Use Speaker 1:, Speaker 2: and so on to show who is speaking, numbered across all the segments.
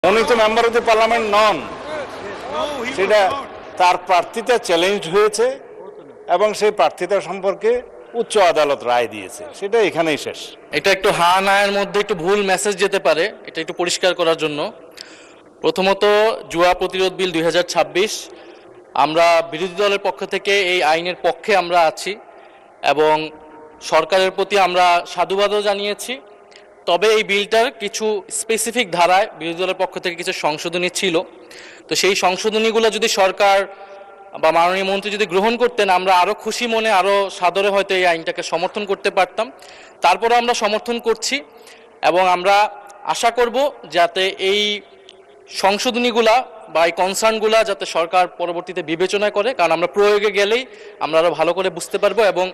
Speaker 1: উনি তো member of the parliament নন, সেটা তার প্রার্থিতা চ্যালেঞ্জ হয়েছে এবং সেই প্রার্থিতা সম্পর্কে উচ্চ আদালত রায় দিয়েছে, সেটা এখানেই শেষ।
Speaker 2: এটা একটু হা না এর মধ্যে একটু ভুল মেসেজ যেতে পারে, এটা একটু পরিষ্কার করার জন্য। প্রথমত, জুয়া প্রতিরোধ বিল 2026, আমরা বিরোধী দলের পক্ষ থেকে এই আইনের পক্ষে আমরা আছি এবং সরকারের প্রতি আমরা সাধুবাদও জানিয়েছি। তবে এই বিলটার কিছু স্পেসিফিক ধারায় বিরোধী দলের পক্ষ থেকে কিছু সংশোধনী ছিল, তো সেই সংশোধনীগুলো যদি সরকার বা মাননীয় মন্ত্রী যদি গ্রহণ করতেন, আমরা আরও খুশি মনে আরও সাদরে হয়তো এই আইনটাকে সমর্থন করতে পারতাম। তারপরে আমরা সমর্থন করছি এবং আমরা আশা করব যাতে এই সংশোধনীগুলা বা এই কনসার্নগুলা যাতে সরকার পরবর্তীতে বিবেচনা করে, কারণ আমরা প্রয়োগে গেলেই আমরা আরও ভালো করে বুঝতে পারবো এবং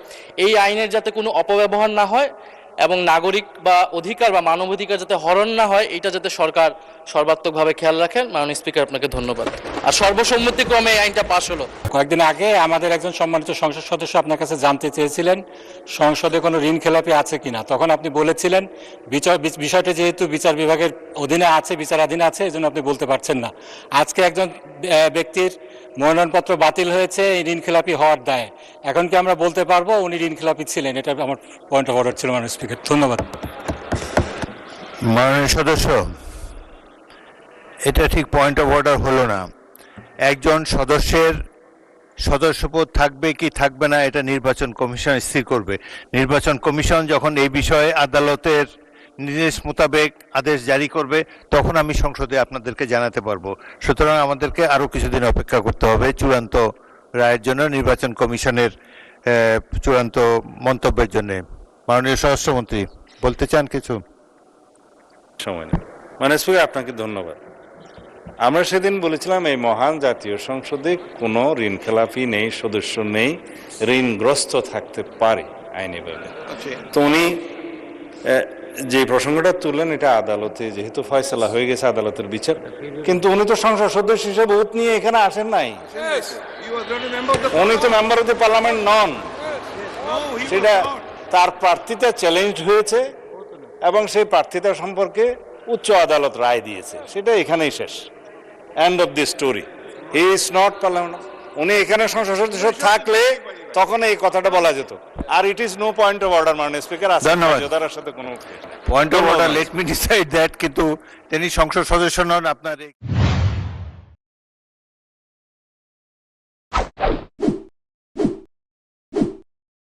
Speaker 2: এই আইনের যাতে কোনো অপব্যবহার না হয় এবং নাগরিক বা অধিকার বা মানবাধিকার যাতে হরণ না হয়, এটা যাতে সরকার সর্বাত্মকভাবে খেয়াল রাখেন। মাননীয় স্পিকার, আপনাকে ধন্যবাদ। আর সর্বসম্মতিক্রমে এই আইনটা পাশ হলো।
Speaker 3: কয়েকদিন আগে আমাদের একজন সম্মানিত সংসদ সদস্য আপনার কাছে জানতে চেয়েছিলেন সংসদে কোনো ঋণ খেলাপি আছে কিনা। তখন আপনি বলেছিলেন বিষয়টি যেহেতু বিচার বিভাগের অধীনে আছে, বিচারাধীনে আছে, এই জন্য আপনি বলতে পারছেন না। আজকে একজন ব্যক্তির মনোনয়নপত্র বাতিল হয়েছে এই ঋণ খেলাপি হওয়ার দায়ে। এখন কি আমরা বলতে পারবো উনি ঋণ খেলাপি ছিলেন? এটা আমার পয়েন্ট অফ অর্ডার ছিল মাননীয় স্পিকার। ধন্যবাদ।
Speaker 4: মাননীয় সদস্য, এটা ঠিক পয়েন্ট অফ অর্ডার হলো না। একজন সদস্যের সদস্যপদ থাকবে কি থাকবে না এটা নির্বাচন কমিশন স্থির করবে। নির্বাচন কমিশন যখন এই বিষয়ে আদালতের নির্দেশ মোতাবেক আদেশ জারি করবে, তখন আমি সংসদে আপনাদেরকে জানাতে পারবো। সুতরাং আমাদেরকে আরও কিছুদিন অপেক্ষা করতে হবে চূড়ান্ত রায়ের জন্য, নির্বাচন কমিশনের চূড়ান্ত মন্তব্যের জন্য। মাননীয় স্বরাষ্ট্রমন্ত্রী বলতে চান কিছু?
Speaker 1: সময় নেই। মাননীয় স্পিকার, আপনাকে ধন্যবাদ। আমরা সেদিন বলেছিলাম এই মহান জাতীয় সংসদে কোনো ঋণ খেলাপি নেই, সদস্য নেই, ঋণগ্রস্ত থাকতে পারে আইনিভাবে। তো উনি যে প্রসঙ্গটা তুললেন, এটা আদালতে যেহেতু ফয়সালা হয়ে গেছে, আদালতের বিচার, কিন্তু উনি তো সংসদ সদস্য হিসেবে ভোট নিয়ে এখানে আসেন নাই। উনি তো মেম্বার অফ দ্য পার্লামেন্ট নন, সেটা তার প্রার্থিতা চ্যালেঞ্জ হয়েছে এবং সেই প্রার্থিতা সম্পর্কে উচ্চ আদালত রায় দিয়েছে, সেটা এখানেই শেষ। End of the story. He is not parliament. উনি এখানে সংসদ সদস্য থাকলে তখন এই কথাটা বলা যেত। আর it is no point of order মাননীয় স্পিকার।
Speaker 4: ধন্যবাদ।
Speaker 1: সাথে কোনো
Speaker 4: point of order, let me decide that, কিন্তু তিনি সংসদ সদস্য নন। আপনার